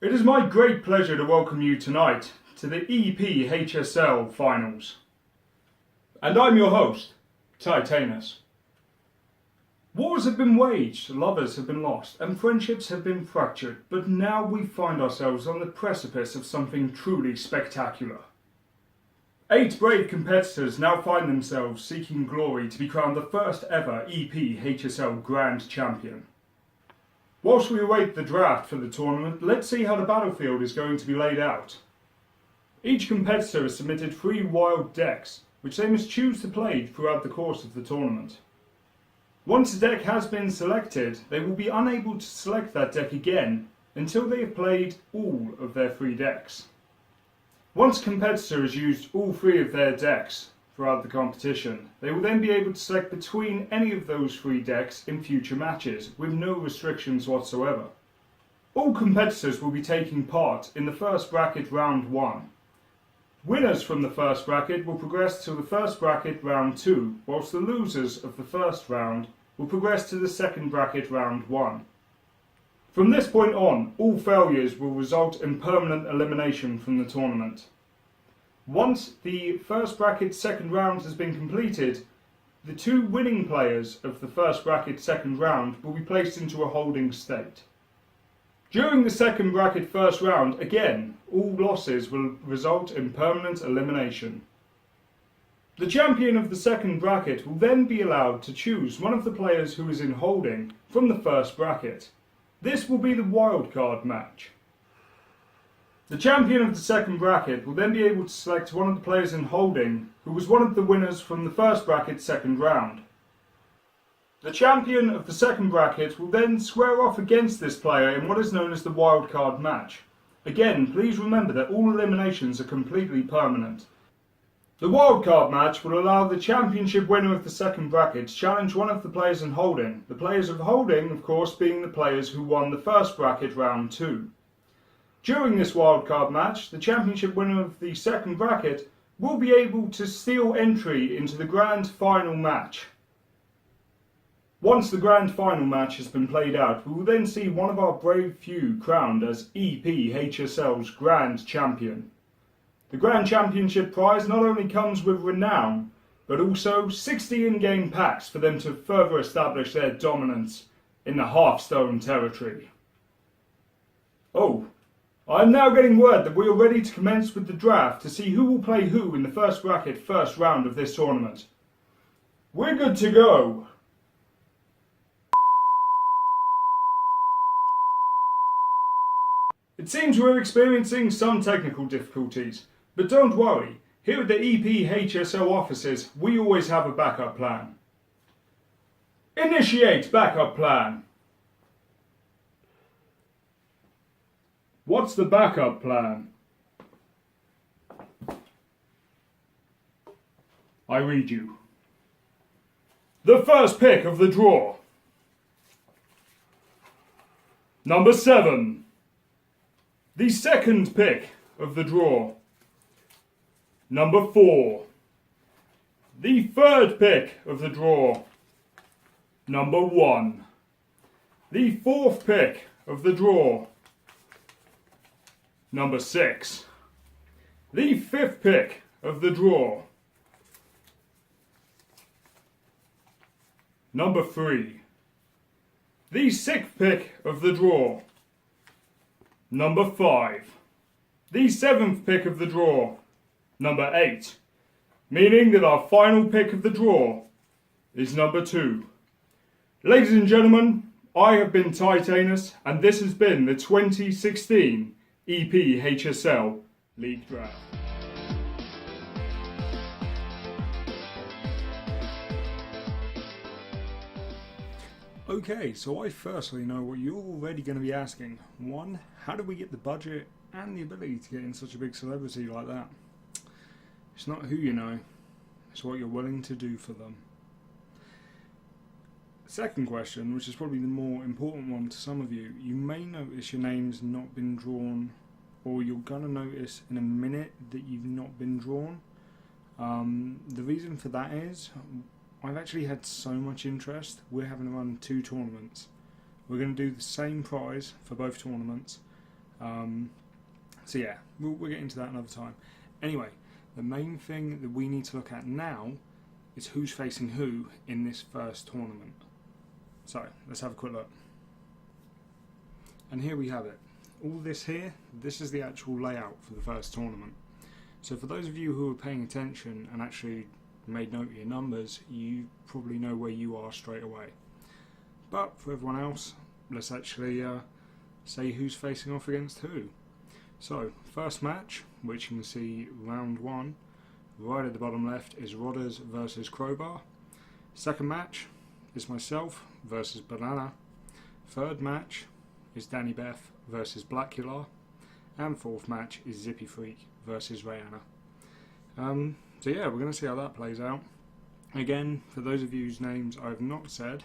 It is my great pleasure to welcome you tonight to the EPHSL finals. And I'm your host, Titanus. Wars have been waged, lovers have been lost, and friendships have been fractured, but now we find ourselves on the precipice of something truly spectacular. 8 brave competitors now find themselves seeking glory to be crowned the first ever EPHSL Grand Champion. Whilst we await the draft for the tournament, let's see how the battlefield is going to be laid out. Each competitor has submitted 3 wild decks, which they must choose to play throughout the course of the tournament. Once a deck has been selected, they will be unable to select that deck again until they have played all of their 3 decks. Once a competitor has used all 3 of their decks throughout the competition, they will then be able to select between any of those 3 decks in future matches with no restrictions whatsoever. All competitors will be taking part in the first bracket round 1. Winners from the first bracket will progress to the first bracket round 2, whilst the losers of the first round will progress to the second bracket round 1. From this point on, all failures will result in permanent elimination from the tournament. Once the first bracket second round has been completed, the 2 winning players of the first bracket second round will be placed into a holding state. During the second bracket first round, again, all losses will result in permanent elimination. The champion of the second bracket will then be allowed to choose one of the players who is in holding from the first bracket. This will be the wildcard match. The champion of the second bracket will then be able to select one of the players in holding who was one of the winners from the first bracket second round. The champion of the second bracket will then square off against this player in what is known as the wildcard match. Again, please remember that all eliminations are completely permanent. The wildcard match will allow the championship winner of the second bracket to challenge one of the players in holding. The players of holding, of course, being the players who won the first bracket round 2. During this wildcard match, the championship winner of the second bracket will be able to steal entry into the grand final match. Once the grand final match has been played out, we will then see one of our brave few crowned as EPHSL's Grand Champion. The Grand Championship prize not only comes with renown, but also 60 in-game packs for them to further establish their dominance in the Hearthstone territory. Oh, I am now getting word that we are ready to commence with the draft to see who will play who in the first bracket first round of this tournament. We're good to go! It seems we're experiencing some technical difficulties, but don't worry, here at the EPHSL offices we always have a backup plan. Initiate backup plan! What's the backup plan? I read you. The first pick of the draw. Number 7. The second pick of the draw. Number 4. The third pick of the draw. Number 1. The fourth pick of the draw. Number 6. The fifth pick of the draw. Number 3. The sixth pick of the draw. Number 5. The 7th pick of the draw. Number 8. Meaning that our final pick of the draw is number 2. Ladies and gentlemen, I have been Titanus, and this has been the 2016 EPHSL League Draft. Okay, so I firstly know what you're already going to be asking. 1, how do we get the budget and the ability to get in such a big celebrity like that? It's not who you know, it's what you're willing to do for them. Second question, which is probably the more important one to some of you, you may notice your name's not been drawn, or you're going to notice in a minute that you've not been drawn. The reason for that is I've actually had so much interest, we're having to run 2 tournaments. We're going to do the same prize for both tournaments. So yeah, we'll get into that another time. Anyway, the main thing that we need to look at now is who's facing who in this first tournament. So let's have a quick look. And here we have it. All this here, this is the actual layout for the first tournament. So for those of you who are paying attention and actually made note of your numbers, you probably know where you are straight away. But for everyone else, let's actually say who's facing off against who. So, first match, which you can see round 1, right at the bottom left, is Rodders versus Crowbar. Second match is myself versus Banana. Third match is DaniBeth versus Blackula. And fourth match is Zippy Freak versus RaeAnna. So yeah, we're going to see how that plays out. Again, for those of you whose names I have not said,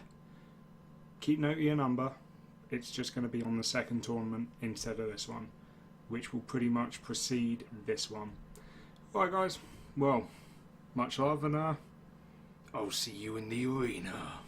keep note of your number. It's just going to be on the second tournament instead of this one, which will pretty much precede this one. Alright guys, well, much love and I'll see you in the arena.